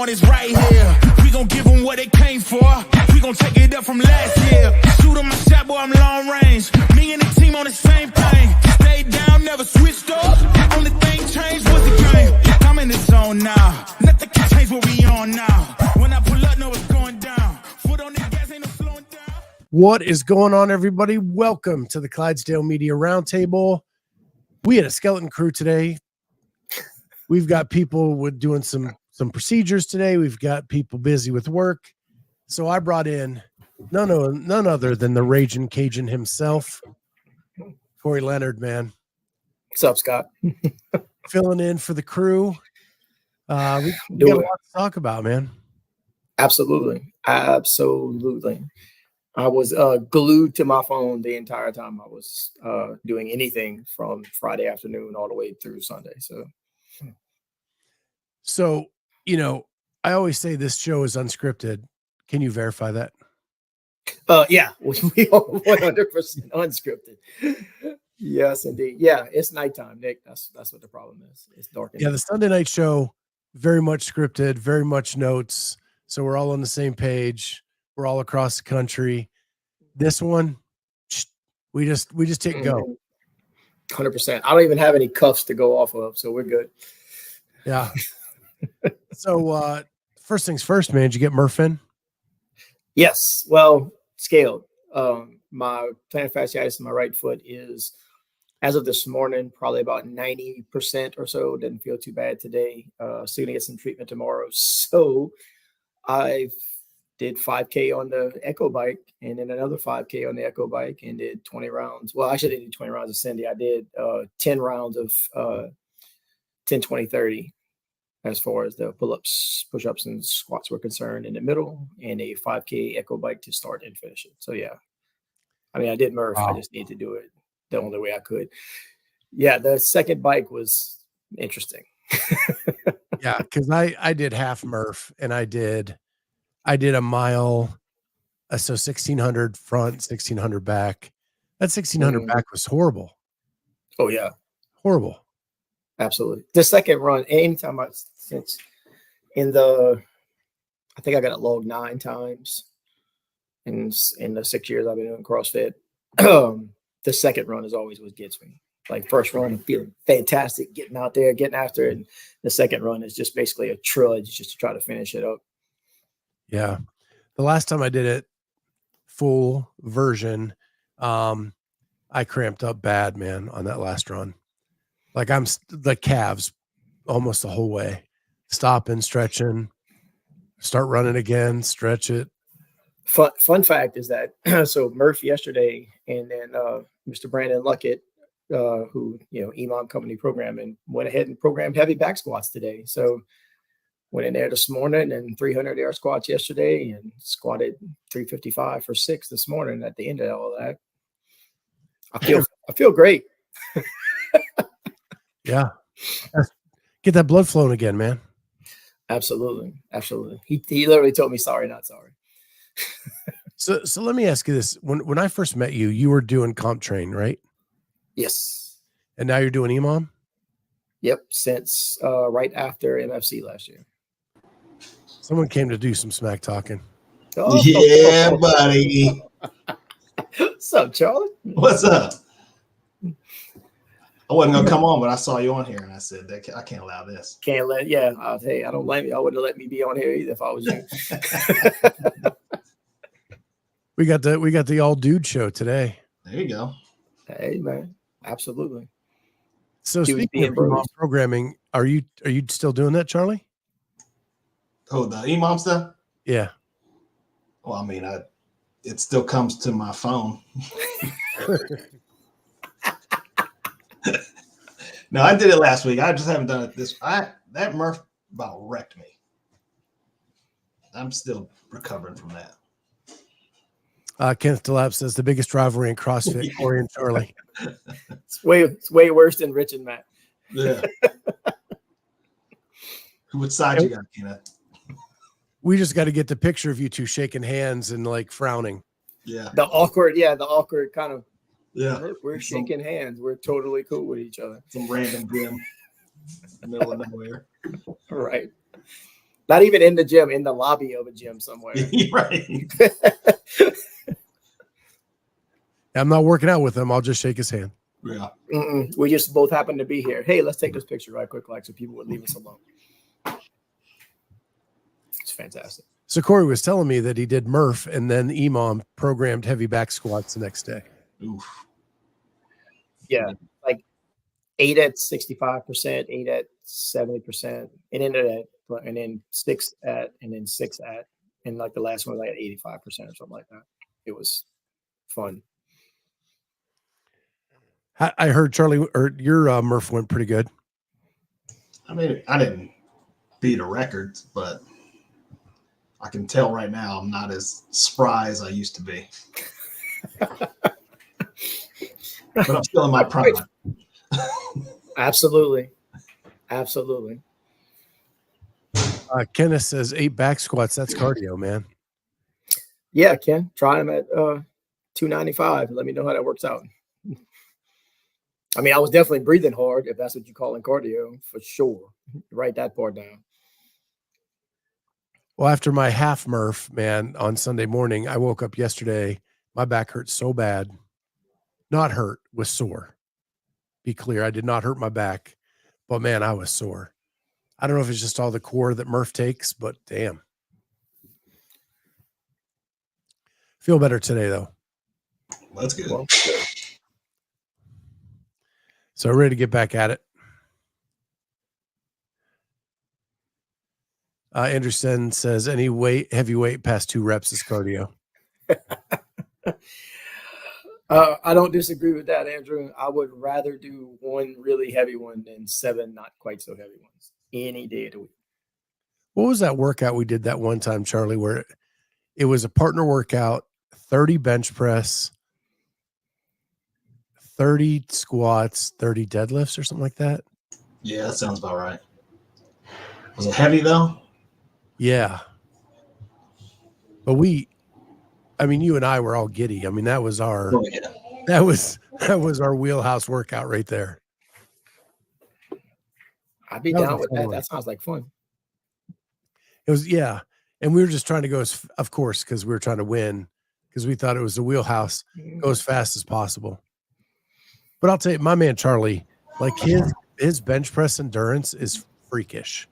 want is right here. We gon' give them what they came for. We gon' take it up from last year. Shoot 'em my shot, boy, I'm long range. Me and the team on the same thing. Stayed down, never switched up. Only thing changed was the game. I'm in the zone now. Nothing can change what we on now. When I pull up, know it's going down. Foot on the gas, ain't no slowing down. What is going on, everybody? Welcome to the Clydesdale Media Roundtable. We had a skeleton crew today. We've got people doing some procedures today. We've got people busy with work. So I brought in none other than the Raging Cajun himself, Cory Leonard, man. What's up, Scott? Filling in for the crew. We got a lot to talk about, man. Absolutely. I was glued to my phone the entire time I was doing anything from Friday afternoon all the way through Sunday. So, you know, I always say this show is unscripted. Can you verify that? Yeah, we are 100% unscripted. Yes, indeed. Yeah, it's nighttime, Nick. That's what the problem is. It's dark. Yeah, the Sunday night show, very much scripted, very much notes. So we're all on the same page. We're all across the country. This one, we just hit go. 100%. I don't even have any cuffs to go off of, so we're good. Yeah. So first things first, man, did you get MURPH in? Yes. Well, scaled. My plantar fasciitis in my right foot is, as of this morning, probably about 90% or so. Didn't feel too bad today. Still gonna get some treatment tomorrow. So I did 5K on the Echo bike and then another 5K on the Echo bike and did 20 rounds. Well, actually, I didn't do 20 rounds of Cindy. I did 10 rounds of 10, 20, 30 as far as the pull-ups, push-ups, and squats were concerned in the middle, and a 5K Echo bike to start and finish it. So, yeah. I mean, I did MURPH. Wow. I just needed to do it the only way I could. Yeah, the second bike was interesting. Yeah, because I did half MURPH, and I did a mile, so 1,600 front, 1,600 back. That 1,600 back was horrible. Oh, yeah. Horrible. Absolutely. The second run, anytime I think I got it logged 9 times in the 6 years I've been doing CrossFit. The second run is always what gets me. Like first run, I'm feeling fantastic, getting out there, getting after it. And the second run is just basically a trudge just to try to finish it up. Yeah. The last time I did it full version, I cramped up bad, man, on that last run. Like I'm the calves almost the whole way, stopping, stretching, start running again, stretch it. Fun fact is that, so MURPH yesterday and then Mr. Brandon Luckett, who, EMOM company programming, went ahead and programmed heavy back squats today. So went in there this morning and 300 air squats yesterday and squatted 355 for 6 this morning. At the end of all that, I feel great. Yeah. Get that blood flowing again, man. Absolutely. He literally told me sorry, not sorry. So let me ask you this. When I first met you, you were doing comp train, right? Yes. And now you're doing EMOM? Yep. Since right after MFC last year. Someone came to do some smack talking. Oh. Yeah, buddy. What's up, Charlie? What's up? I wasn't gonna come on, but I saw you on here, and I said, "I can't allow this." Can't let. Yeah, hey, I don't blame you. I wouldn't have let me be on here either if I was you. We got the all dude show today. There you go. Hey, man, absolutely. So speaking of EMOM programming, are you still doing that, Charlie? Oh, the EMOM stuff? Yeah. Well, I mean, it still comes to my phone. No, I did it last week. I just haven't done it that MURPH about wrecked me. I'm still recovering from that. Kenneth DeLapp says the biggest rivalry in CrossFit, Cory and Charlie. It's way worse than Rich and Matt. Yeah. Which side you got, Kenneth? We just got to get the picture of you two shaking hands and like frowning. Yeah. The awkward kind of. Yeah. We're shaking hands. We're totally cool with each other. Some random gym in the middle of nowhere. Right. Not even in the gym, in the lobby of a gym somewhere. Right. I'm not working out with him. I'll just shake his hand. Yeah. We just both happen to be here. Hey, let's take this picture right quick, like so people would leave us alone. It's fantastic. So Cory was telling me that he did MURPH and then EMOM programmed heavy back squats the next day. Oof. Yeah, like 8 at 65%, 8 at 70%, and then 6 at, and then 6 at, and like the last one was like at 85% or something like that. It was fun. I heard Charlie, or your MURPH went pretty good. I mean, I didn't beat a record, but I can tell right now I'm not as spry as I used to be. But I'm still in my prime. Absolutely. Kenneth says 8 back squats. That's cardio, man. Yeah, Ken, try them at 295. Let me know how that works out. I mean, I was definitely breathing hard, if that's what you call in cardio, for sure. Write that part down. Well, after my half MURPH, man, on Sunday morning, I woke up yesterday. My back hurt so bad. Not hurt, was sore. Be clear, I did not hurt my back, but man, I was sore. I don't know if it's just all the core that MURPH takes, but damn. Feel better today, though. That's good. Well, So ready to get back at it. Anderson says any heavy weight past 2 reps is cardio. I don't disagree with that, Andrew. I would rather do one really heavy one than 7 not quite so heavy ones any day of the week. What was that workout we did that one time, Charlie, where it was a partner workout, 30 bench press, 30 squats, 30 deadlifts or something like that? Yeah, that sounds about right. Was it heavy though? Yeah. But you and I were all giddy. I mean, that was our that was our wheelhouse workout right there. I'd be That was down a with fun that. one. That sounds like fun. It was, yeah. And we were just trying to go, of course, because we were trying to win, because we thought it was the wheelhouse, go as fast as possible. But I'll tell you, my man Charlie, like his bench press endurance is freakish.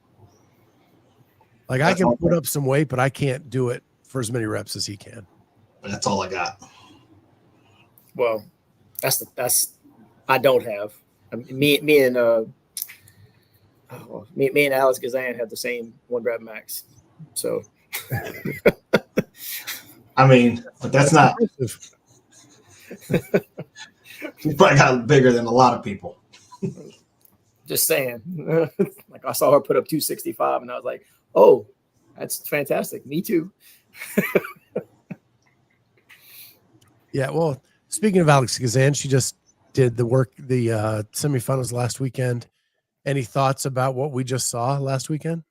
Like I can put up some weight, but I can't do it for as many reps as he can. That's all I got. Well, that's I don't have. I mean, me and Alex Gazan have the same 1 rep max. So I mean, but that's not. You probably got bigger than a lot of people. just saying. Like I saw her put up 265 and I was like, oh, that's fantastic. Me too. Yeah, well, speaking of Alex Gazan, she just did the semifinals last weekend. Any thoughts about what we just saw last weekend?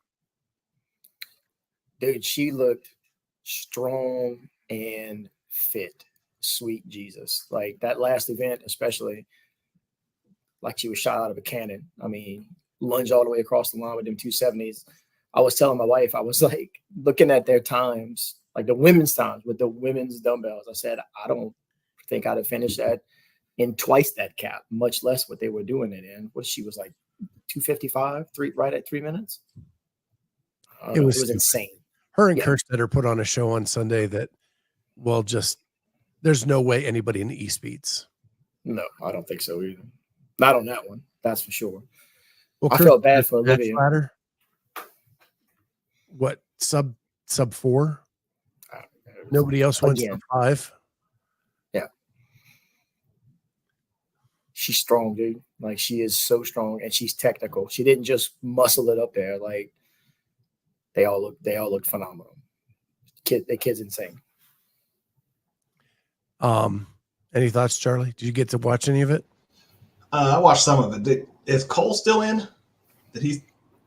Dude, she looked strong and fit. Sweet Jesus. Like that last event, especially, like she was shot out of a cannon. I mean, lunge all the way across the line with them 270s. I was telling my wife, I was like looking at their times, like the women's times with the women's dumbbells. I said, I don't think I'd have finished that in twice that cap, much less what they were doing it in. What she was like 255, right at 3 minutes. It was insane. Her and Kerstetter put on a show on Sunday that, well, just there's no way anybody in the East beats. No, I don't think so either. Not on that one. That's for sure. Well, I felt bad for Olivia. Ladder, what, sub 4? Nobody else went sub 5? Yeah. She's strong, dude. Like she is so strong and she's technical. She didn't just muscle it up there. Like they all look phenomenal. The kid's insane. Any thoughts, Charlie? Did you get to watch any of it? I watched some of it. Is Cole still in? Did he?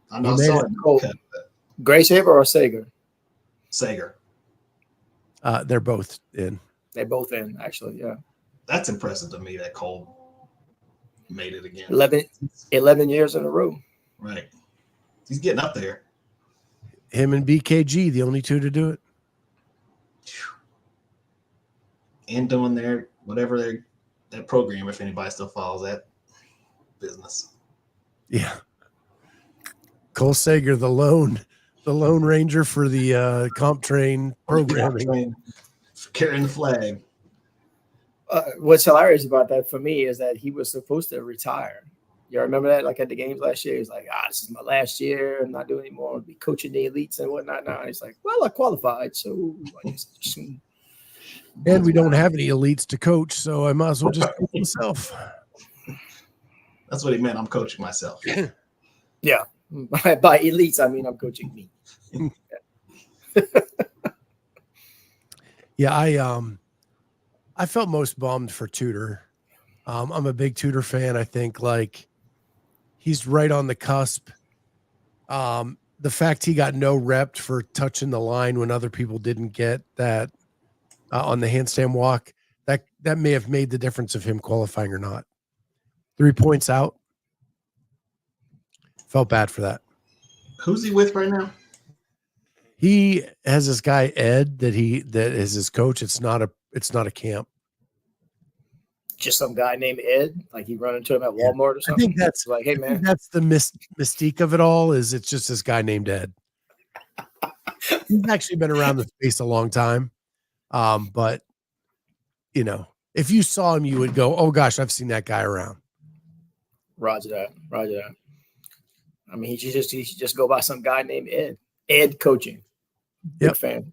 I'm not sorry. Gray Saber or Sager? Sager. They're both in. They're both in, actually. Yeah. That's impressive to me that Cole made it again. 11 years in a row. Right. He's getting up there. Him and BKG, the only two to do it. And doing their program, if anybody still follows that business. Yeah. Cole Sager, the lone ranger for the comp train programming. Carrying the flag. What's hilarious about that for me is that he was supposed to retire. You remember that? Like at the games last year, he's like, this is my last year. I'm not doing anymore. I'll be coaching the elites and whatnot now. And he's like, well, I qualified, so I guess soon. And we don't have any elites to coach, so I might as well just coach myself. That's what he meant. I'm coaching myself. Yeah. By elites, I mean I'm coaching me. Yeah, I felt most bummed for Tudor. I'm a big Tudor fan. I think like he's right on the cusp. The fact he got no rep for touching the line when other people didn't get that on the handstand walk, that may have made the difference of him qualifying or not. 3 points out. Felt bad for that. Who's he with right now? He has this guy Ed that is his coach. It's not a camp. Just some guy named Ed, like he run into him at Walmart or something. I think that's like, hey man, that's the mystique of it all. Is it's just this guy named Ed. He's actually been around the space a long time, but if you saw him, you would go, "Oh gosh, I've seen that guy around." Roger that. I mean, he should just go by some guy named Ed. Ed coaching. Big fan.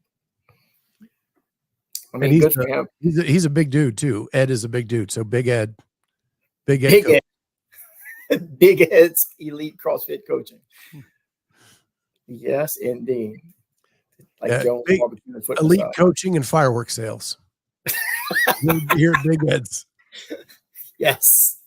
I mean, good for him. He's a big dude too. Ed is a big dude. So Big Ed. Big Ed. Big Ed's elite CrossFit coaching. Yes, indeed. Like Jones, elite coaching and fireworks sales. Here at Big Ed's. Yes.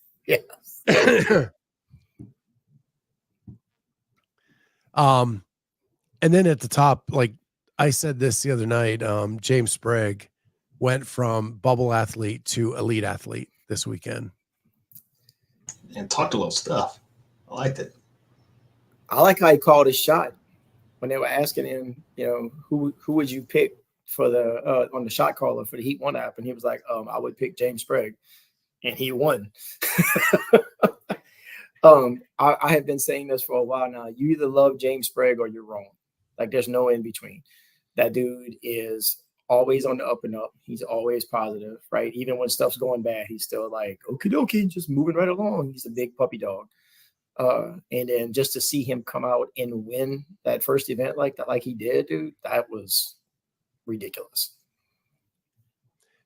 And then at the top, like I said this the other night, James Sprague went from bubble athlete to elite athlete this weekend. And talked a little stuff. I liked it. I like how he called his shot when they were asking him, who would you pick for the on the shot caller for the Heat 1 app, and he was like, I would pick James Sprague, and he won. I have been saying this for a while now. You either love James Sprague or you're wrong. Like there's no in between. That dude is always on the up and up. He's always positive, right? Even when stuff's going bad, he's still like, okie dokie, just moving right along. He's a big puppy dog. And then just to see him come out and win that first event like that, like he did, dude, that was ridiculous.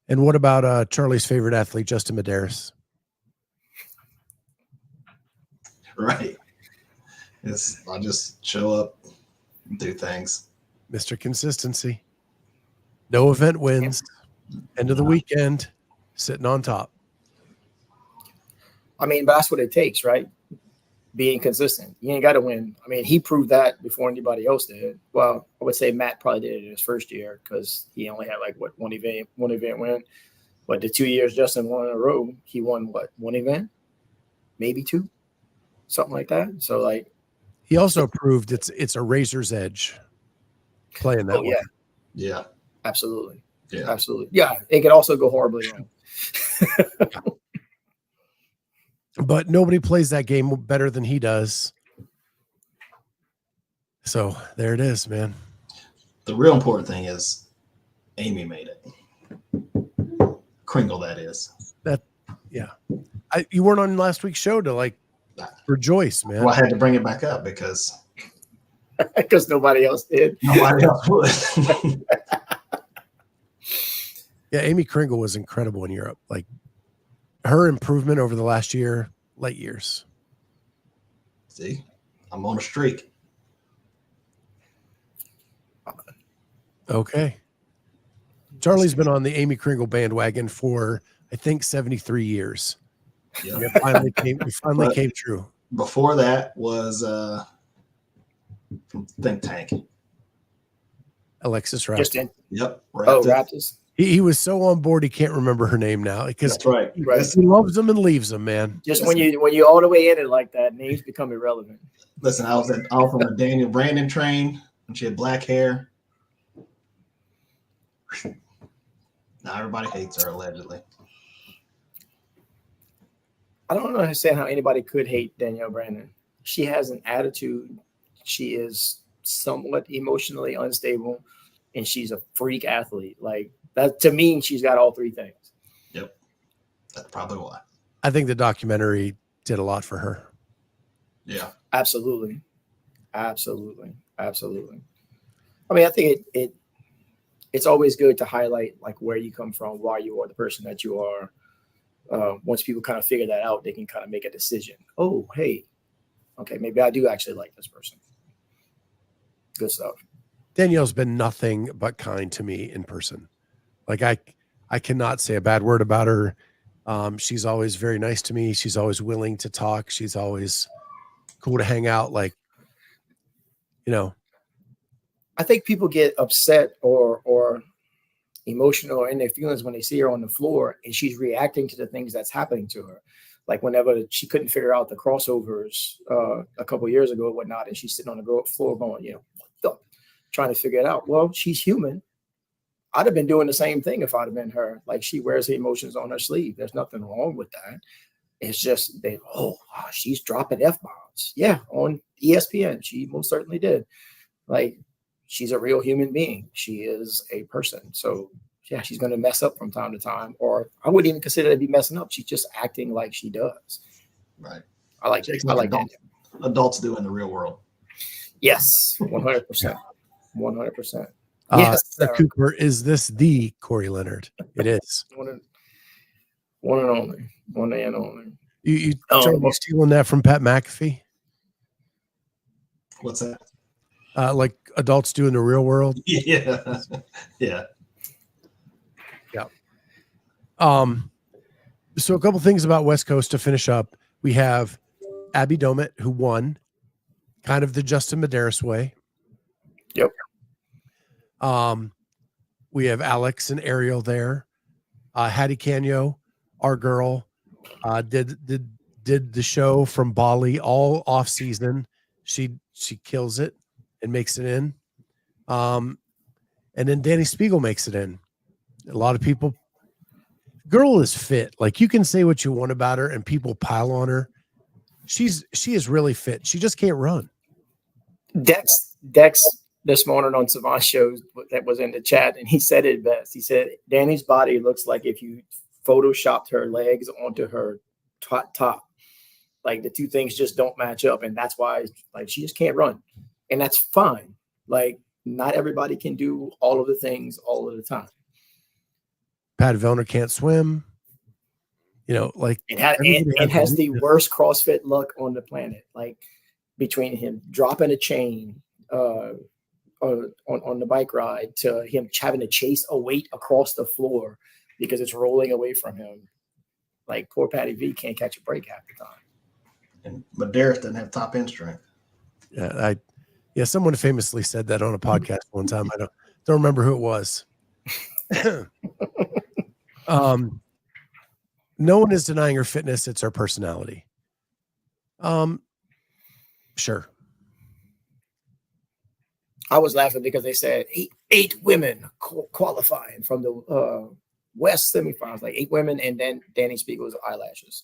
And what about Charlie's favorite athlete, Justin Medeiros? Right. I just show up and do things. Mr. Consistency. No event wins. End of the weekend, sitting on top. I mean, but that's what it takes, right? Being consistent. You ain't got to win. I mean, he proved that before anybody else did. Well, I would say Matt probably did it in his first year because he only had one event win. But the 2 years Justin won in a row, he won one event? Maybe two? Something like that. So like he also proved it's a razor's edge playing that way. Yeah. Absolutely. Yeah. Absolutely. Yeah. It could also go horribly wrong. But nobody plays that game better than he does. So there it is, man. The real important thing is Amy made it. Kringle, that is. You weren't on last week's show to rejoice, man. Well, I had to bring it back up because nobody else did. Nobody else would. Yeah, Amy Kringle was incredible in Europe. Like her improvement over the last year, light years. See, I'm on a streak. Okay. Charlie's been on the Amy Kringle bandwagon for, I think, 73 years. Yeah. It finally came true. Before that was from Think Tank. Alexis Raptors. Yep. Raptors. He was so on board he can't remember her name now because that's right. He loves them and leaves them, man. Just when you all the way in it like that, names become irrelevant. Listen, I was on the Daniel Brandon train. when she had black hair. Now everybody hates her, allegedly. I don't understand how anybody could hate Danielle Brandon. She has an attitude. She is somewhat emotionally unstable, and she's a freak athlete. Like that to me, she's got all three things. Yep. That's probably why. I think the documentary did a lot for her. Yeah. Absolutely. Absolutely. Absolutely. I mean, I think it's always good to highlight like where you come from, why you are the person that you are. Once people kind of figure that out, they can kind of make a decision. Oh, hey, okay, maybe I do actually like this person. Good stuff. Danielle's been nothing but kind to me in person. Like I cannot say a bad word about her. She's always very nice to me. She's always willing to talk. She's always cool to hang out. Like, you know, I think people get upset or emotional in their feelings when they see her on the floor and she's reacting to the things that's happening to her. Like whenever she couldn't figure out the crossovers a couple of years ago or whatnot, and she's sitting on the floor going, you know, what the? Trying to figure it out. Well, she's human. I'd have been doing the same thing if I'd have been her. Like she wears her emotions on her sleeve. There's nothing wrong with that. It's just she's dropping F-bombs. Yeah, on ESPN. She most certainly did. Like she's a real human being. She is a person. So yeah, she's going to mess up from time to time, or I wouldn't even consider it to be messing up. She's just acting like she does. Right. I like adults do in the real world. Yes, 100%. 100%. Yes, Cooper, is this the Cory Leonard? It is. One and only. One and only. You stealing that from Pat McAfee? What's that? Like adults do in the real world? Yeah. Yeah. Yeah. So a couple things about West Coast to finish up. We have Abby Domit, who won kind of the Justin Medeiros way. Yep. We have Alex and Ariel there. Hattie Canyo, our girl, did the show from Bali all off season. She kills it and makes it in. And then Danny Spiegel makes it in. A lot of people. Girl is fit. Like you can say what you want about her, and people pile on her. She is really fit. She just can't run. Dex this morning on Savant's show that was in the chat, and he said it best. He said Danny's body looks like if you photoshopped her legs onto her top. Like the two things just don't match up, and that's why like she just can't run, and that's fine. Like not everybody can do all of the things all of the time. Pat Vellner can't swim. You know, like it has the worst CrossFit luck on the planet. Like between him dropping a chain on the bike ride to him having to chase a weight across the floor because it's rolling away from him. Like poor Patty V can't catch a break half the time. And Medeiros doesn't have top end strength. Yeah, someone famously said that on a podcast one time. I don't remember who it was. No one is denying her fitness. It's her personality. Sure. I was laughing because they said eight women qualifying from the West semifinals, like 8 women, and then Danny Spiegel's eyelashes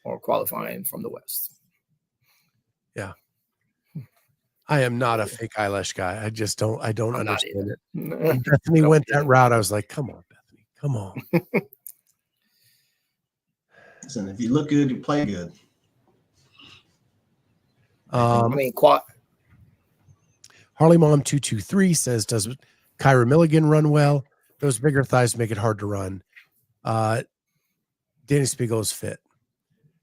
or qualifying from the West. Yeah. I am not a fake eyelash guy. I don't understand it. When Bethany went that route, I was like, come on, Bethany, come on. Listen, if you look good, you play good. Harley Mom 223 says, does Kyra Milligan run well? Those bigger thighs make it hard to run. Danny Spiegel is fit.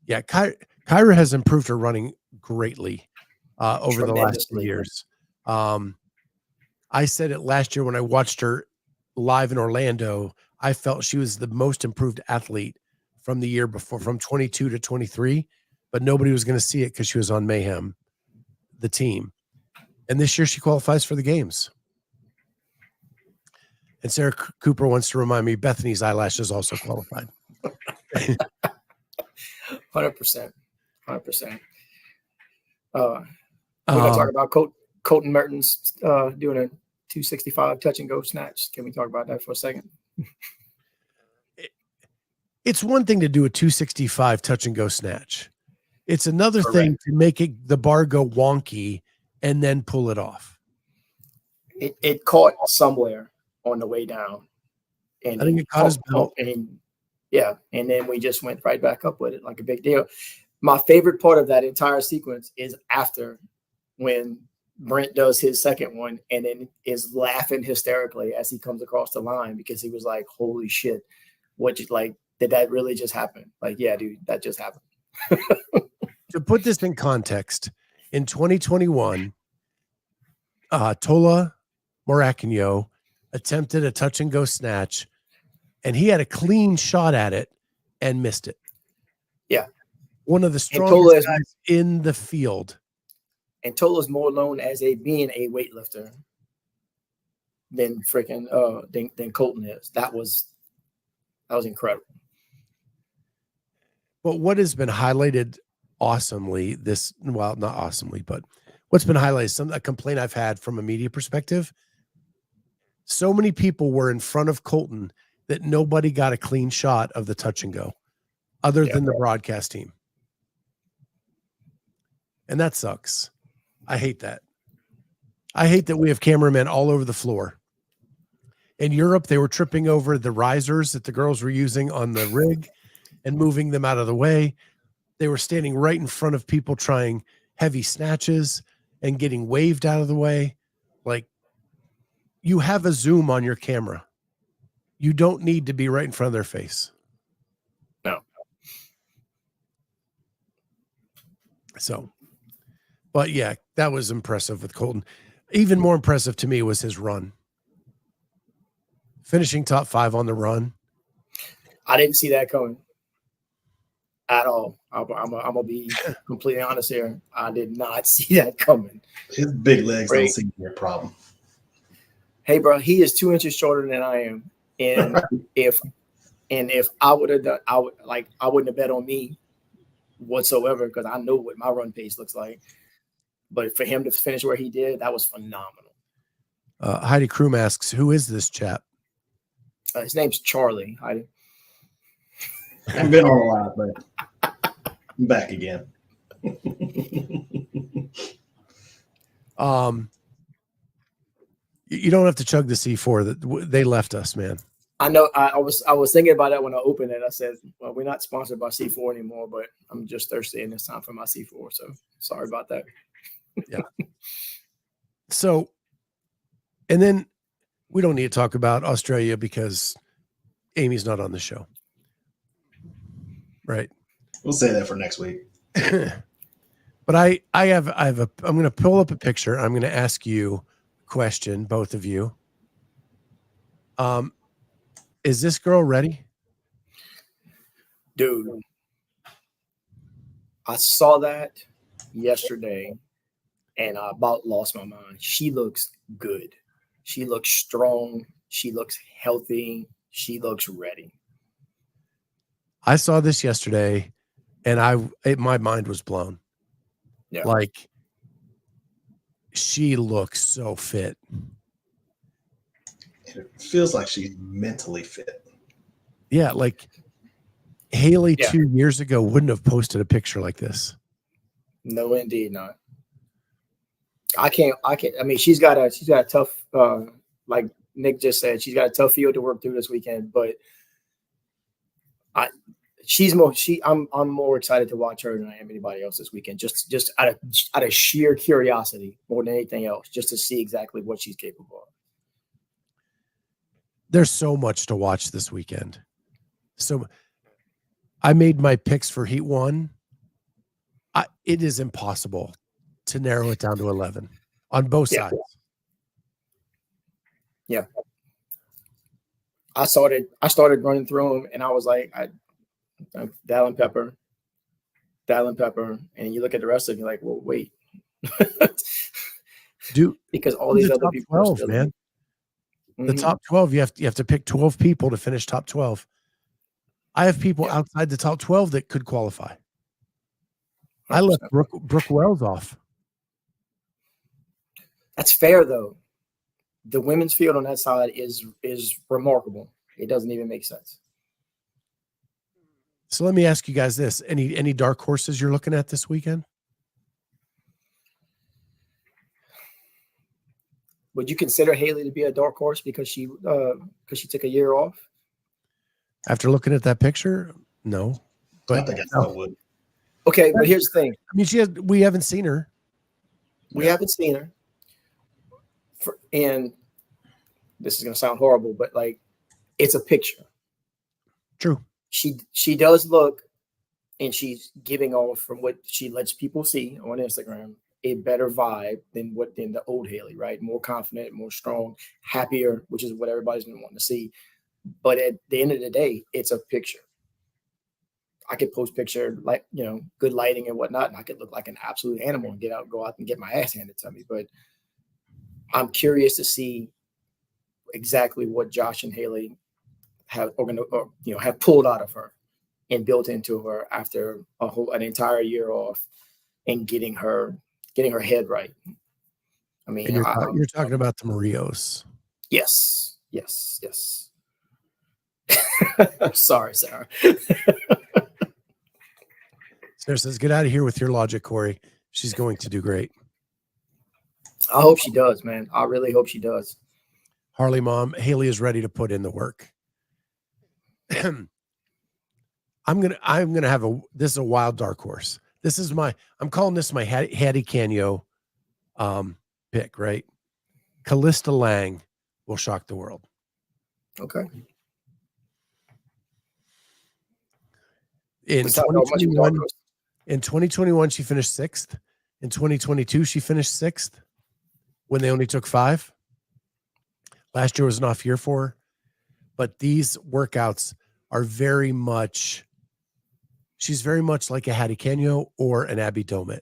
Yeah, Kyra has improved her running greatly over the last few years. I said it last year when I watched her live in Orlando. I felt she was the most improved athlete from the year before, from 22 to 23, but nobody was going to see it because she was on Mayhem, the team. And this year she qualifies for the games. And Sarah Cooper wants to remind me Bethany's eyelashes also qualified. 100%. 100%. We're going to talk about Colton Mertens doing a 265 touch and go snatch. Can we talk about that for a second? It's one thing to do a 265 touch and go snatch. It's another Correct. thing to make the bar go wonky and then pull it off. It caught somewhere on the way down. And I think it caught his belt. And then we just went right back up with it like a big deal. My favorite part of that entire sequence is after, when Brent does his second one and then is laughing hysterically as he comes across the line, because he was like, holy shit, did that really just happen? Like, yeah, dude, that just happened. To put this in context, in 2021, Tola Morakinyo attempted a touch and go snatch, and he had a clean shot at it and missed it. Yeah. One of the strongest guys in the field. And Tola's more known as being a weightlifter than freaking than Colton is. That was incredible. But what has been highlighted awesomely, not awesomely, but what's been highlighted, a complaint I've had from a media perspective, so many people were in front of Colton that nobody got a clean shot of the touch and go other than the broadcast team. And that sucks. I hate that. I hate that we have cameramen all over the floor. In Europe, they were tripping over the risers that the girls were using on the rig and moving them out of the way. They were standing right in front of people trying heavy snatches and getting waved out of the way. Like, you have a zoom on your camera. You don't need to be right in front of their face. No. So, but yeah, that was impressive with Colton. Even more impressive to me was his run. Finishing top 5 on the run. I didn't see that coming at all. I'm gonna be completely honest here. I did not see that coming. His big legs don't seem to be a problem. Hey, bro, he is 2 inches shorter than I am, and if I would have done, I wouldn't have bet on me whatsoever, because I know what my run pace looks like. But for him to finish where he did, that was phenomenal. Heidi Kroom asks, "Who is this chap?" His name's Charlie. Heidi. I've been on a lot, but I'm back again. You don't have to chug the C4. That they left us, man. I know. I was thinking about that when I opened it. I said, "Well, we're not sponsored by C4 anymore, but I'm just thirsty, and it's time for my C4." So sorry about that. Yeah. So, and then we don't need to talk about Australia because Amy's not on the show, right? We'll say that for next week. But I'm going to pull up a picture. I'm going to ask you a question, both of you. Is this girl ready? Dude, I saw that yesterday and I about lost my mind. She looks good. She looks strong. She looks healthy. She looks ready. I saw this yesterday and my mind was blown. Yeah. Like, she looks so fit. It feels like she's mentally fit. Yeah, like Haley 2 years ago wouldn't have posted a picture like this. No, indeed not. I can't. I mean, she's got a tough, like Nick just said, she's got a tough field to work through this weekend. But I'm more excited to watch her than I am anybody else this weekend. Just out of sheer curiosity more than anything else, just to see exactly what she's capable of. There's so much to watch this weekend. So I made my picks for Heat 1. It is impossible to narrow it down to 11 on both sides. Yeah. I started running through them, and I was like, Dallin Pepper. And you look at the rest of it, you're like, well, wait. Because all these other people 12, are still, man. The top 12, you have to pick 12 people to finish top 12. I have people outside the top 12 that could qualify. 100%. I left Brooke Wells off. That's fair though. The women's field on that side is remarkable. It doesn't even make sense. So let me ask you guys this: any dark horses you're looking at this weekend? Would you consider Haley to be a dark horse because she took a year off? After looking at that picture, no. But I think I still would. Okay, but here's the thing. I mean, we haven't seen her. We haven't seen her. And this is going to sound horrible, but like, it's a picture. True. She does look, and she's giving off, from what she lets people see on Instagram, a better vibe than the old Haley, right? More confident, more strong, happier, which is what everybody's been wanting to see. But at the end of the day, it's a picture. I could post picture, like, good lighting and whatnot, and I could look like an absolute animal and go out and get my ass handed to me. But I'm curious to see exactly what Josh and Haley have pulled out of her and built into her after an entire year off and getting her head right. I mean, you're talking about the Murillos. Yes. Sorry, Sarah. Sarah says, "Get out of here with your logic, Cory. She's going to do great." I hope she does, man. I really hope she does. Harley Mom, Haley is ready to put in the work. I'm gonna have this is a wild dark horse. I'm calling this my Hattie Canyo pick, right? Callista Lang will shock the world. Okay. In 2021, she finished 6th. In 2022, she finished 6th when they only took 5. Last year was an off year for her. But these workouts are she's very much like a Hattie Canyo or an Abby Domit.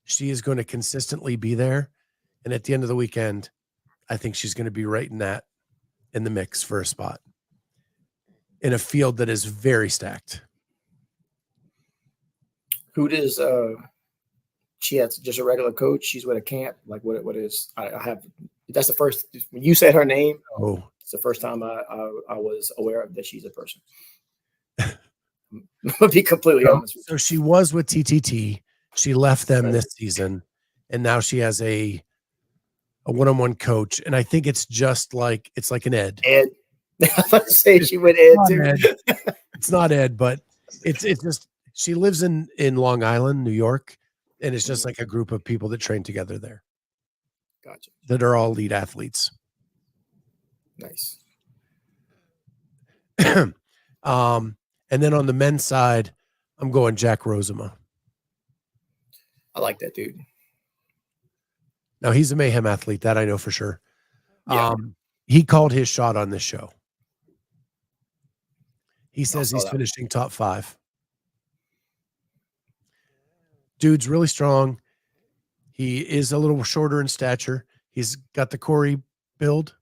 She is going to consistently be there. And at the end of the weekend, I think she's going to be right in the mix for a spot in a field that is very stacked. Who does she has just a regular coach? She's with a camp. Like what is I have that's the first when you said her name. Oh, it's the first time I was aware of that she's a person. I'll be completely honest with you. So she was with TTT. She left them this season, and now she has a one-on-one coach. And I think it's like an Ed. Ed. I was about to say she went Ed too. It's not Ed, but it's just she lives in Long Island, New York, and it's just like a group of people that train together there. Gotcha. That are all elite athletes. Nice. And then on the men's side, I'm going Jack Rosema. I like that dude. Now he's a mayhem athlete, that I know for sure. Yeah. He called his shot on this show. He says he's finishing top 5. Dude's really strong. He is a little shorter in stature. He's got the Cory build.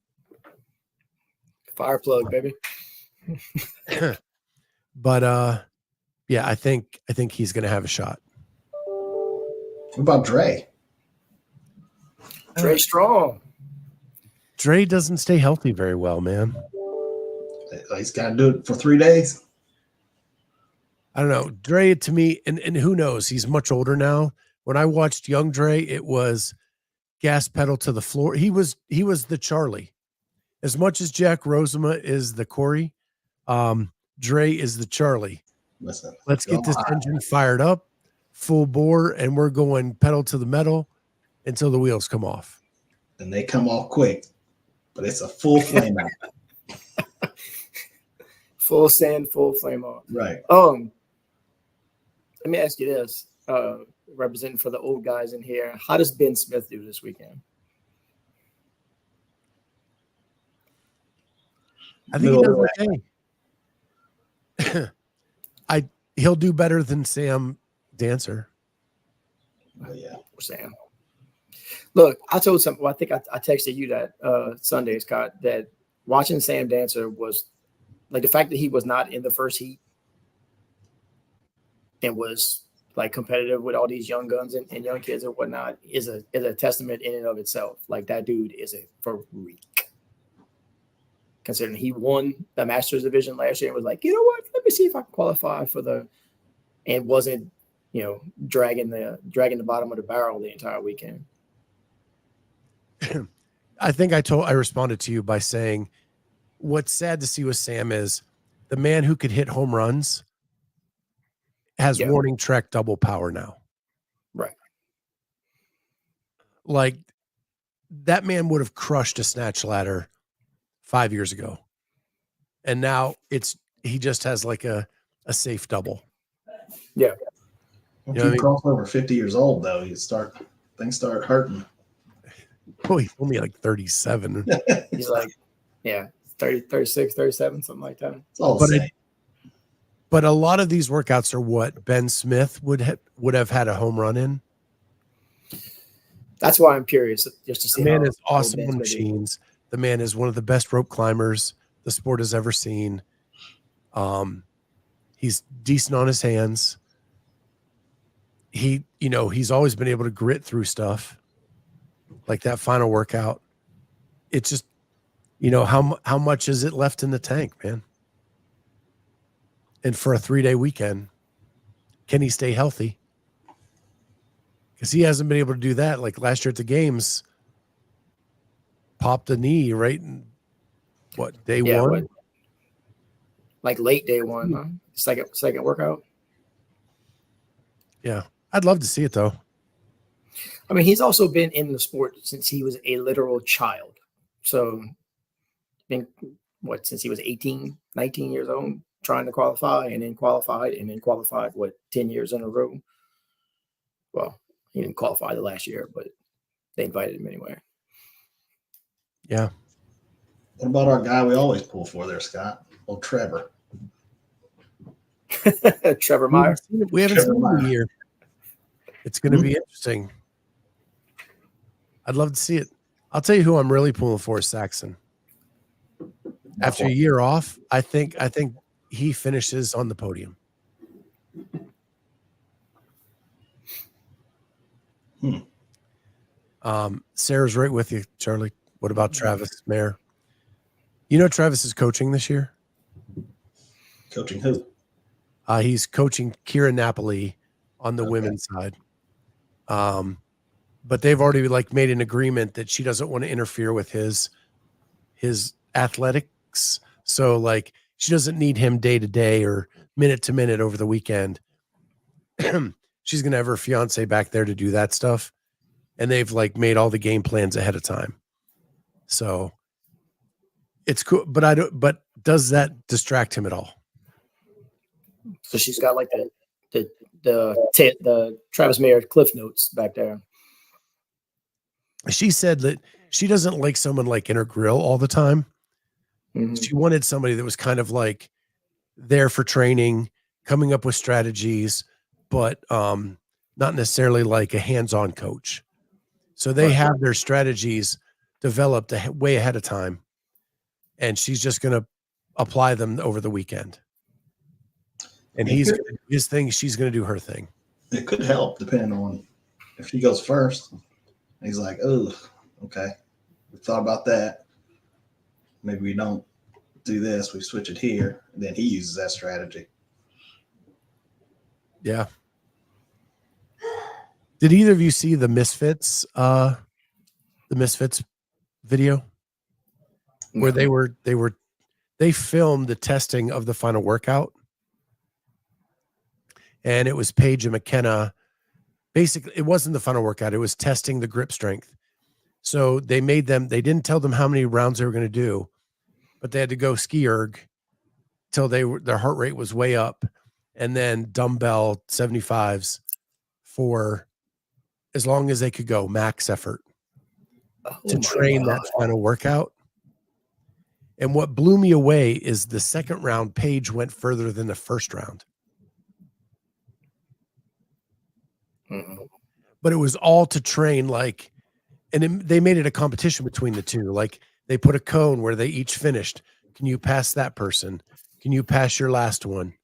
Fire plug, baby. But yeah, I think he's going to have a shot. What about Dre? Dre strong. Dre doesn't stay healthy very well, man. He's got to do it for 3 days. I don't know. Dre, to me, and who knows? He's much older now. When I watched young Dre, it was gas pedal to the floor. He was the Charlie. As much as Jack Rosema is the Cory, Dre is the Charlie. Listen, let's get this engine fired up, full bore, and we're going pedal to the metal until the wheels come off. And they come off quick, but it's a full flame out. Full send, full flame off. Right. Let me ask you this, representing for the old guys in here. How does Ben Smith do this weekend? I think he does okay. He'll do better than Sam Dancer. Oh, yeah. Or Sam. Look, I told some. Well, I think I texted you that Sunday, Scott, that watching Sam Dancer was like the fact that he was not in the first heat and was like competitive with all these young guns and young kids and whatnot is a testament in and of itself. Like that dude is a freak. Considering he won the Masters division last year and was like, you know what? Let me see if I can qualify and wasn't, dragging the bottom of the barrel the entire weekend. I think I responded to you by saying, what's sad to see with Sam is the man who could hit home runs has warning track double power now. Right. Like that man would have crushed a snatch ladder 5 years ago. And now he just has like a safe double. Yeah. Once you cross over 50 years old, though, things start hurting. Oh, he's only like 37. He's like, 30, 36, 37, something like that. It's all the same. But a lot of these workouts are what Ben Smith would have had a home run in. That's why I'm curious just to see. The man is awesome on machines. The man is one of the best rope climbers the sport has ever seen. He's decent on his hands. He's always been able to grit through stuff like that final workout. It's just, how much is it left in the tank, man? And for a 3-day weekend, can he stay healthy? Because he hasn't been able to do that. Like last year at the games, popped a knee right in day one? Like late day one, huh? Second workout. Yeah. I'd love to see it though. I mean, he's also been in the sport since he was a literal child. So since he was 18, 19 years old, trying to qualify and then qualified 10 years in a row. Well, he didn't qualify the last year, but they invited him anyway. Yeah. What about our guy we always pull for there, Scott? Old Trevor. Trevor Meyer. We haven't seen him here. It's going to be interesting. I'd love to see it. I'll tell you who I'm really pulling for is Saxon. After a year off, I think he finishes on the podium. Sarah's right with you, Charlie. What about Travis Mayer? Travis is coaching this year. Coaching who? He's coaching Kira Napoli on the women's side. But they've already made an agreement that she doesn't want to interfere with his athletics. So she doesn't need him day to day or minute to minute over the weekend. She's going to have her fiance back there to do that stuff. And they've made all the game plans ahead of time. So it's cool. But does that distract him at all? So she's got the Travis Mayer Cliff Notes back there. She said that she doesn't like someone in her grill all the time. Mm-hmm. She wanted somebody that was kind of there for training, coming up with strategies, but not necessarily a hands-on coach. So they have their strategies developed way ahead of time, and she's just going to apply them over the weekend. And he's going to do his thing. She's going to do her thing. It could help depending on if she goes first. He's like, oh, okay. We thought about that. Maybe we don't do this. We switch it here. And then he uses that strategy. Yeah. Did either of you see the Misfits video? Where they filmed the testing of the final workout. And it was Paige and McKenna. Basically, it wasn't the final workout. It was testing the grip strength. So they didn't tell them how many rounds they were going to do, but they had to go ski erg till their heart rate was way up, and then dumbbell 75s for as long as they could go, max effort to train that final workout. And what blew me away is the second round, Paige went further than the first round. Mm-hmm. But it was all to train they made it a competition between the two. They put a cone where they each finished. Can you pass that person? Can you pass your last one?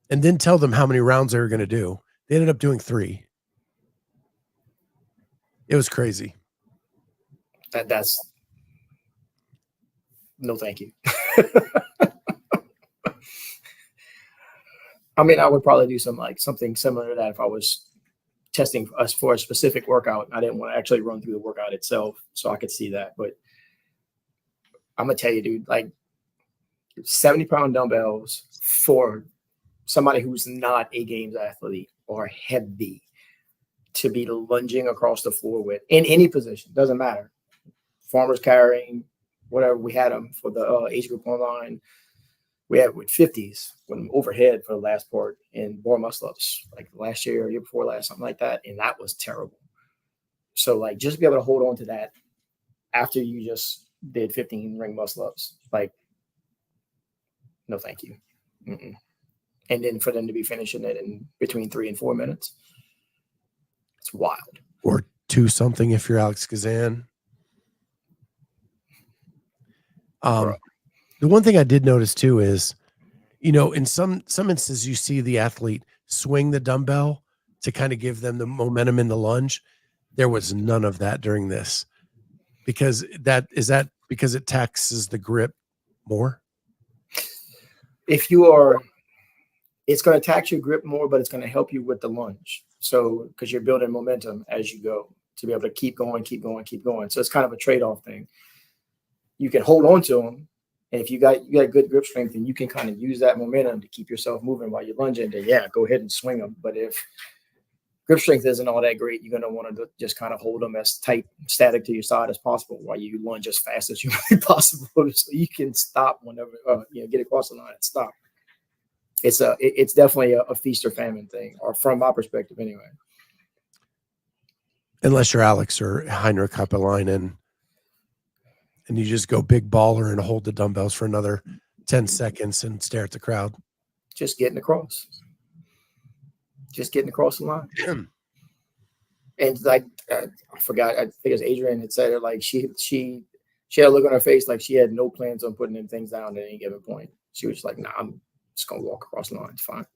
And then tell them how many rounds they were going to do. They ended up doing 3. It was crazy. That's no thank you. I mean, I would probably do something similar to that if I was testing us for a specific workout. I didn't want to actually run through the workout itself, so I could see that. But I'm gonna tell you, dude, like 70-pound dumbbells for somebody who's not a games athlete are heavy to be lunging across the floor with in any position. Doesn't matter. Farmers carrying, whatever. We had them for the age group online. We had with 50s when overhead for the last part in bar muscle ups, like last year or year before last, something like that. And that was terrible. So like just be able to hold on to that after you just did 15 ring muscle ups, like, no, thank you. Mm-mm. And then for them to be finishing it in between 3 and 4 minutes, it's wild. Or 2 something if you're Alex Kazan. The one thing I did notice too is, in some instances you see the athlete swing the dumbbell to kind of give them the momentum in the lunge. There was none of that during this, because because it taxes the grip more. It's going to tax your grip more, but it's going to help you with the lunge. So, because you're building momentum as you go to be able to keep going. So it's kind of a trade-off thing. You can hold on to them. And if you got good grip strength, and you can kind of use that momentum to keep yourself moving while you're lunging, then yeah, go ahead and swing them. But if grip strength isn't all that great, you're going to want to just kind of hold them as tight, static to your side as possible while you lunge as fast as humanly possible, so you can stop whenever, get across the line and stop. It's definitely a feast or famine thing, or from my perspective anyway. Unless you're Alex or Heinrich Kapelainen, and you just go big baller and hold the dumbbells for another 10 seconds and stare at the crowd. Just getting across the line. And like, I forgot, I think it was Adrian had said it, like she had a look on her face like she had no plans on putting them things down at any given point. She was like, nah, I'm just going to walk across the line. It's fine.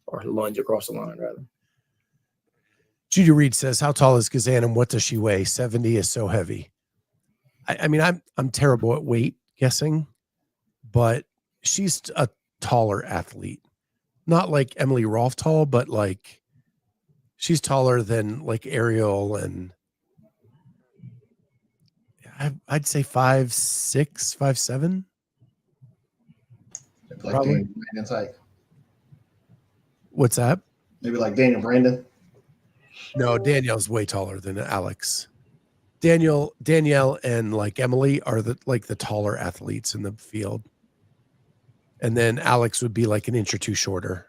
Or lunge across the line, rather. Judy Reed says, how tall is Kazan and what does she weigh? 70 is so heavy. I mean, I'm terrible at weight guessing, but she's a taller athlete. Not like Emily Rolfe tall, but like she's taller than like Ariel, and I'd say 5'6", 5'7". Like Daniel Brandon's height. What's that? Maybe like Daniel Brandon. No, Danielle's way taller than Alex. Danielle and like Emily are the taller athletes in the field. And then Alex would be like an inch or 2 shorter.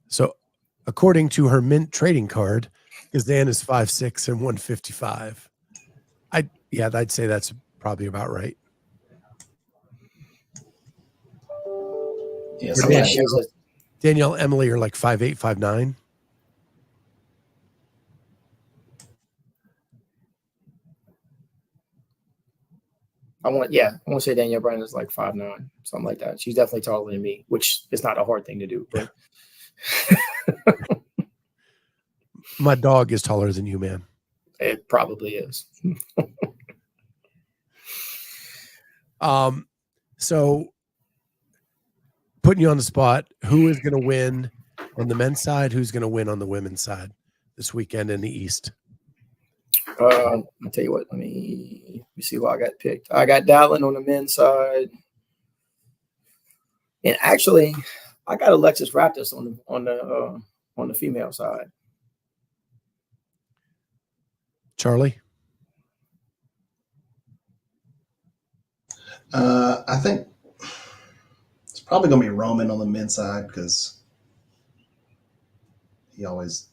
So according to her mint trading card, Kazan is 5'6" and 155. I'd say that's probably about right. Yeah, Danielle, Emily are like 5'8", 5'9". I want to say Danielle Brandon is like 5'9", something like that. She's definitely taller than me, which is not a hard thing to do. But My dog is taller than you, man. It probably is. So putting you on the spot, who is going to win on the men's side? Who's going to win on the women's side this weekend in the East? I'll tell you what, let me see who I got picked. I got Dallin on the men's side. And actually, I got Alexis Raptis on the female side. Charlie? I think it's probably going to be Roman on the men's side because he always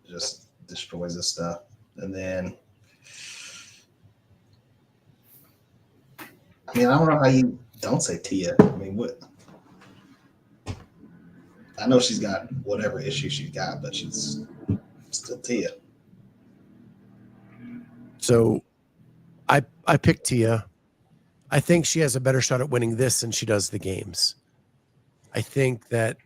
just destroys this stuff. And then, I mean, I don't know how you don't say Tia. I mean, what? I know she's got whatever issue she's got, but she's still Tia. So I picked Tia. I think she has a better shot at winning this than she does the games. I think that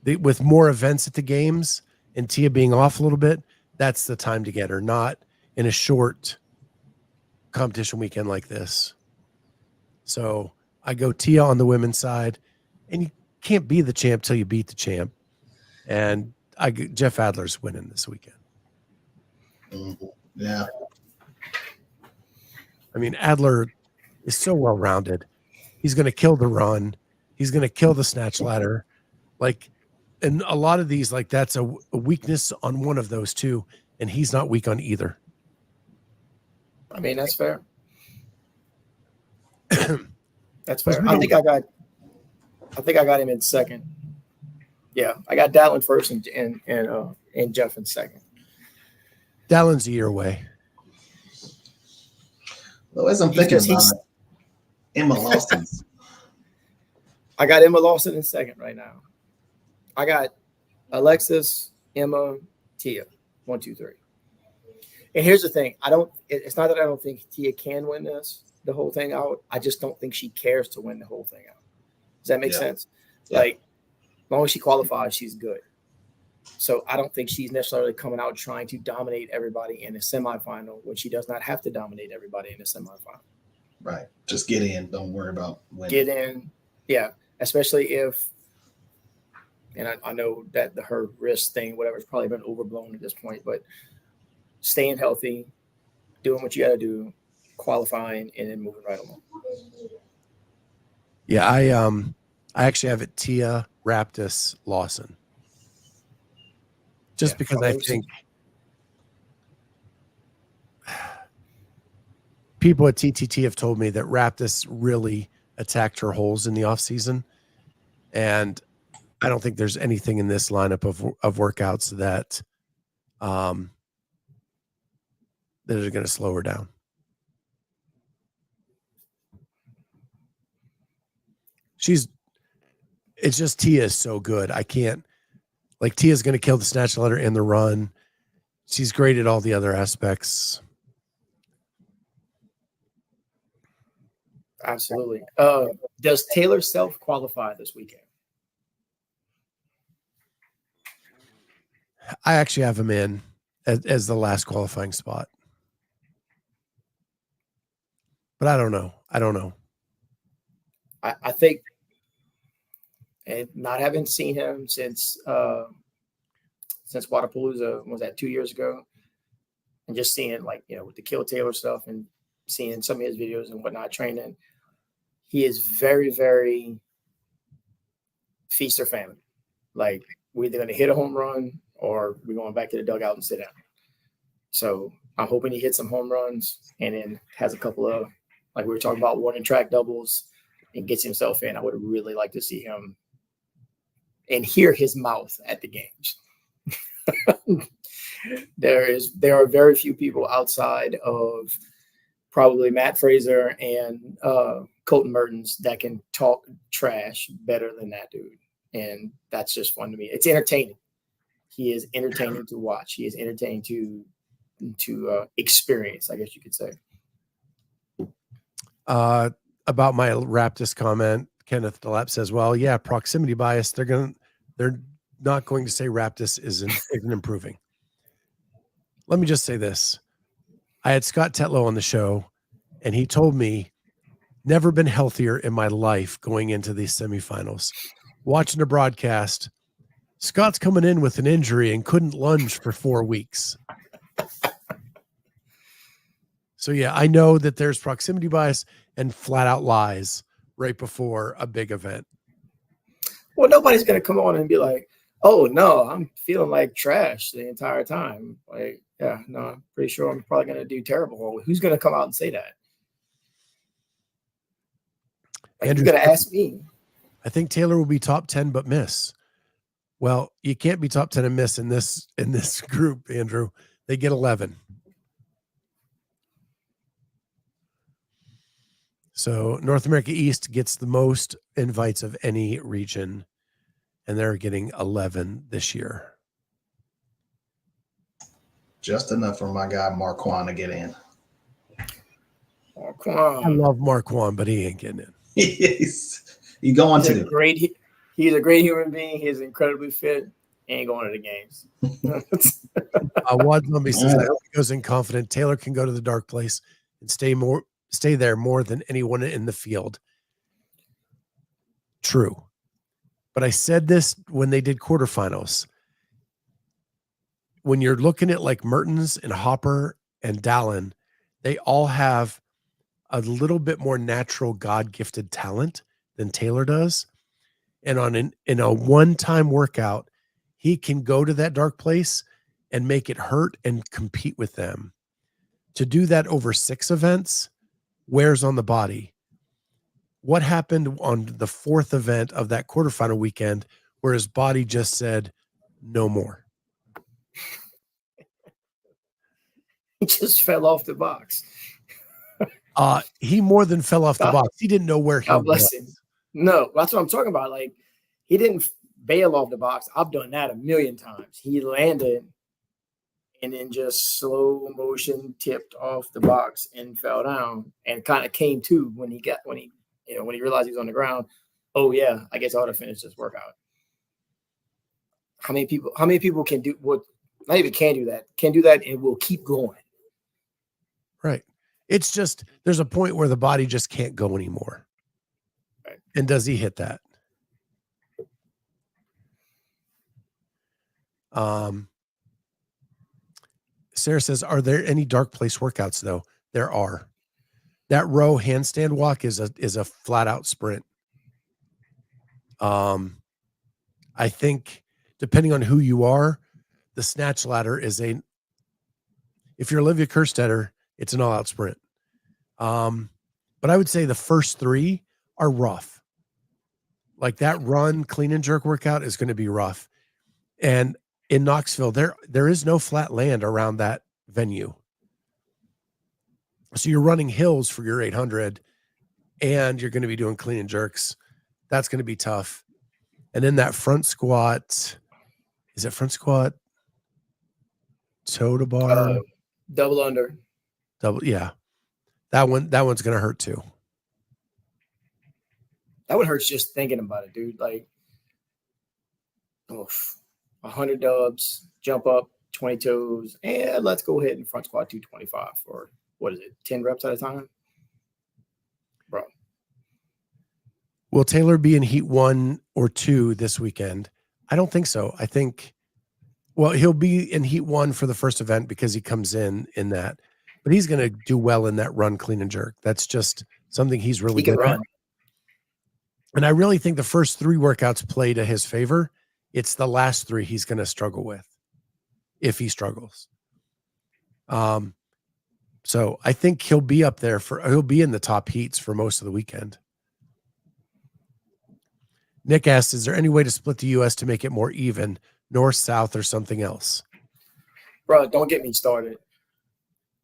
with more events at the games and Tia being off a little bit, that's the time to get her, not in a short competition weekend like this. So I go Tia on the women's side, and you can't be the champ till you beat the champ. And Jeff Adler's winning this weekend. Yeah. I mean, Adler is so well-rounded. He's going to kill the run. He's going to kill the snatch ladder. Like, and a lot of these, like, that's a weakness on one of those two, and he's not weak on either. I mean, that's fair. That's fair. I think I got him in second. Yeah, I got Dallin first and Jeff in second. Dallin's a year away. Well, as I'm thinking about it, Emma Lawson's. I got Emma Lawson in second right now. I got Alexis, Emma, Tia. 1, 2, 3. And here's the thing. It's not that I don't think Tia can win the whole thing out. I just don't think she cares to win the whole thing out. Does that make sense? Yeah. Like, as long as she qualifies, she's good. So I don't think she's necessarily coming out trying to dominate everybody in a semifinal when she does not have to dominate everybody in a semifinal. Right. Just get in. Don't worry about winning. Get in. Yeah. Especially if, and I know that her wrist thing, whatever, has probably been overblown at this point, but staying healthy, doing what you got to do, qualifying, and then moving right along. Yeah, I actually have it Tia, Raptis, Lawson. Just because I think people at TTT have told me that Raptis really attacked her holes in the offseason. And I don't think there's anything in this lineup of workouts that that are going to slow her down. It's just Tia is so good. I can't, like, Tia's going to kill the snatch ladder and the run. She's great at all the other aspects. Absolutely. Does Taylor Self qualify this weekend? I actually have him in as the last qualifying spot. But I don't know. I think, and not having seen him since Wadapalooza, was that 2 years ago, and just seeing, like, with the Kill Taylor stuff and seeing some of his videos and whatnot, training, he is very, very feast or famine. Like, we're either going to hit a home run or we're going back to the dugout and sit down. So I'm hoping he hits some home runs and then has a couple of, like we were talking about, warning track doubles and gets himself in. I would really like to see him and hear his mouth at the games. There are very few people outside of probably Matt Fraser and Colton Mertens that can talk trash better than that dude. And that's just fun to me. It's entertaining. He is entertaining to watch. He is entertaining to experience, I guess you could say. About my Raptis comment, Kenneth Delap says, well, yeah, proximity bias. They're not going to say Raptis isn't improving. Let me just say this. I had Scott Tetlow on the show, and he told me, never been healthier in my life going into these semifinals. Watching the broadcast, Scott's coming in with an injury and couldn't lunge for 4 weeks. So, yeah, I know that there's proximity bias and flat out lies right before a big event. Well, nobody's going to come on and be like, oh, no, I'm feeling like trash the entire time. Like, yeah, no, I'm pretty sure I'm probably going to do terrible. Well, who's going to come out and say that? Like, you're going to ask me. I think Taylor will be top 10 but miss. Well, you can't be top 10 and miss in this group, Andrew. They get 11. So North America East gets the most invites of any region, and they're getting 11 this year. Just enough for my guy Marquand to get in. I love Marquand, but he ain't getting in. He's going He's to. He's a great human being. He's incredibly fit. Ain't going to the games. Wad Zombie says, I hope he goes in confident. Taylor can go to the dark place and stay there more than anyone in the field. True. But I said this when they did quarterfinals. When you're looking at like Mertens and Hopper and Dallin, they all have a little bit more natural God-gifted talent than Taylor does. And in a one-time workout, he can go to that dark place and make it hurt and compete with them. To do that over 6 events wears on the body. What happened on the 4th event of that quarterfinal weekend where his body just said, no more? He just fell off the box. He more than fell off the box. He didn't know where he was. Him. No, that's what I'm talking about. Like, he didn't bail off the box. I've done that a million times. He landed and then just slow motion tipped off the box and fell down and kind of came to when he realized he was on the ground. Oh yeah, I guess I ought to finish this workout. How many people can do what? Not even can do that and will keep going. Right. It's just there's a point where the body just can't go anymore. Right. And does he hit that? Sarah says, are there any dark place workouts though? There are. That row handstand walk is a flat out sprint. I think depending on who you are, the snatch ladder is if you're Olivia Kerstetter, it's an all out sprint. But I would say the first 3 are rough. Like that run, clean and jerk workout is going to be rough. And in Knoxville, there is no flat land around that venue. So you're running hills for your 800 and you're going to be doing clean and jerks. That's going to be tough. And then that front squat, is it front squat? Toe to bar? Double under. Yeah. That one's going to hurt too. That one hurts just thinking about it, dude. Like, 100 dubs, jump up, 20 toes, and let's go ahead and front squat 225 for, 10 reps at a time? Bro. Will Taylor be in heat 1 or 2 this weekend? I don't think so. I think, he'll be in heat 1 for the first event because he comes in that. But he's going to do well in that run, clean, and jerk. That's just something he's really good at. And I really think the first 3 workouts play to his favor. It's the last 3 he's going to struggle with if he struggles. So I think he'll be up there he'll be in the top heats for most of the weekend. Nick asks, is there any way to split the U.S. to make it more even, north, south, or something else? Bro, don't get me started.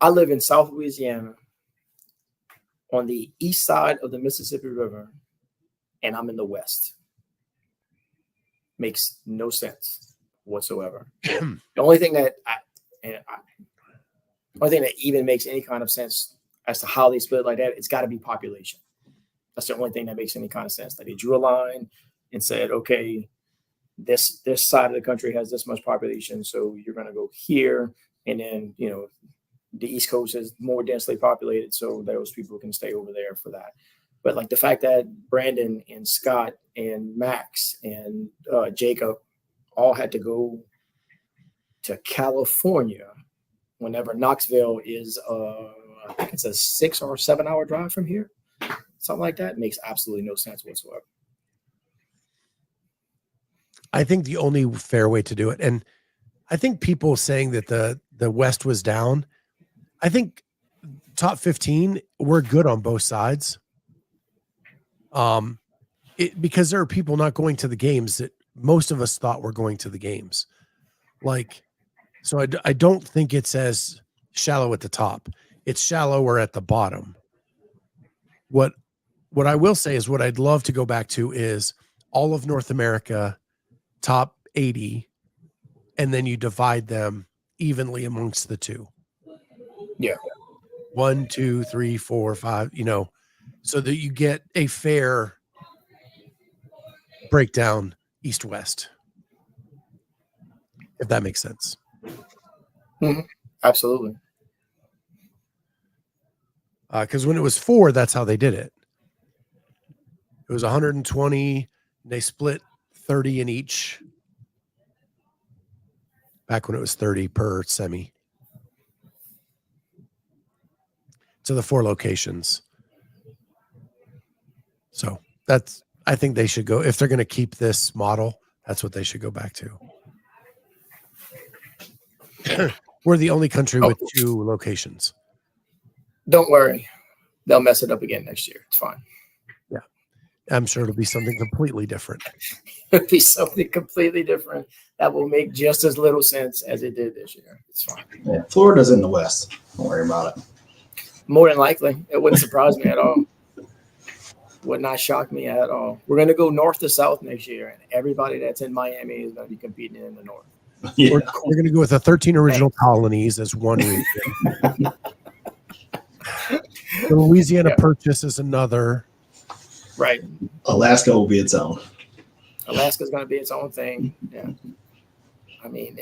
I live in South Louisiana on the east side of the Mississippi River, and I'm in the west. Makes no sense whatsoever. The only thing that even makes any kind of sense as to how they split it like that, it's got to be population. That's the only thing that makes any kind of sense. That they drew a line and said, okay, this side of the country has this much population, so you're going to go here, and then the East Coast is more densely populated, so those people can stay over there for that. But like the fact that Brandon and Scott and Max and Jacob all had to go to California whenever Knoxville is, I think it's a 6 or 7 hour drive from here, something like that, makes absolutely no sense whatsoever. I think the only fair way to do it, and I think people saying that the West was down, I think top 15 we're good on both sides. Because there are people not going to the games that most of us thought were going to the games. So I don't think it's as shallow at the top. It's shallower at the bottom. What I will say is what I'd love to go back to is all of North America, top 80, and then you divide them evenly amongst the 2. Yeah. 1, 2, 3, 4, 5, so that you get a fair breakdown east-west, if that makes sense. Mhm. Absolutely. Because when it was 4, that's how they did it. It was 120. They split 30 in each. Back when it was 30 per semi. To the 4 locations. So I think they should go, if they're going to keep this model, that's what they should go back to. We're the only country with 2 locations. Don't worry. They'll mess it up again next year. It's fine. Yeah. I'm sure it'll be something completely different. It'll be something completely different that will make just as little sense as it did this year. It's fine. Yeah, Florida's in the West. Don't worry about it. More than likely. It wouldn't surprise me at all. Would not shock me at all. We're going to go north to south next year, and everybody that's in Miami is going to be competing in the north. Yeah. We're going to go with the 13 original colonies as one region. The Louisiana Purchase is another. Right. Alaska will be its own. Alaska's going to be its own thing. Yeah. I mean,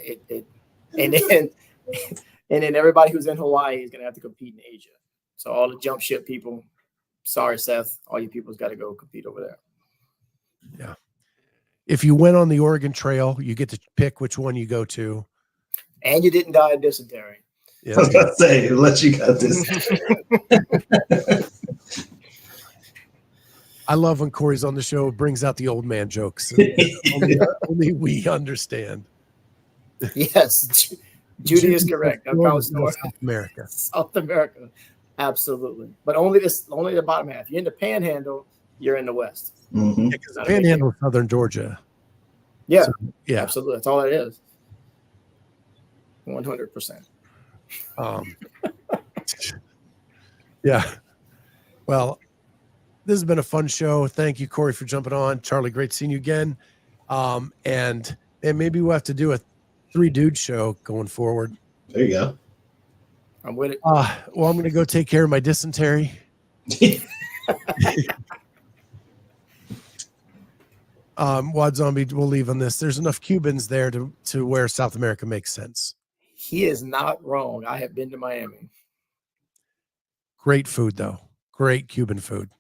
and then everybody who's in Hawaii is going to have to compete in Asia. So all the jump ship people, sorry, Seth, all you people's got to go compete over there. Yeah. If you went on the Oregon Trail, you get to pick which one you go to. And you didn't die of dysentery. Yeah. I was going to say, unless you got this. I love when Cory's on the show, brings out the old man jokes. Only we understand. Yes. Judy is correct. South America. South America. Absolutely. But only the bottom half. You're in the panhandle, you're in the West. Mm-hmm. Because the panhandle is southern Georgia. Yeah. So, yeah. Absolutely. That's all it is. 100%. Yeah. Well, this has been a fun show. Thank you, Cory, for jumping on. Charlie, great seeing you again. And maybe we'll have to do a 3-dude show going forward. There you go. I'm with it. Well, I'm going to go take care of my dysentery. Wad Zombie, we'll leave on this. There's enough Cubans there to where South America makes sense. He is not wrong. I have been to Miami. Great food, though. Great Cuban food.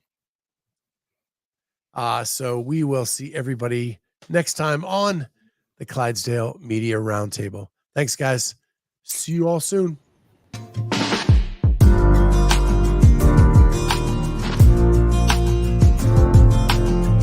So we will see everybody next time on the Clydesdale Media Roundtable. Thanks, guys. See you all soon.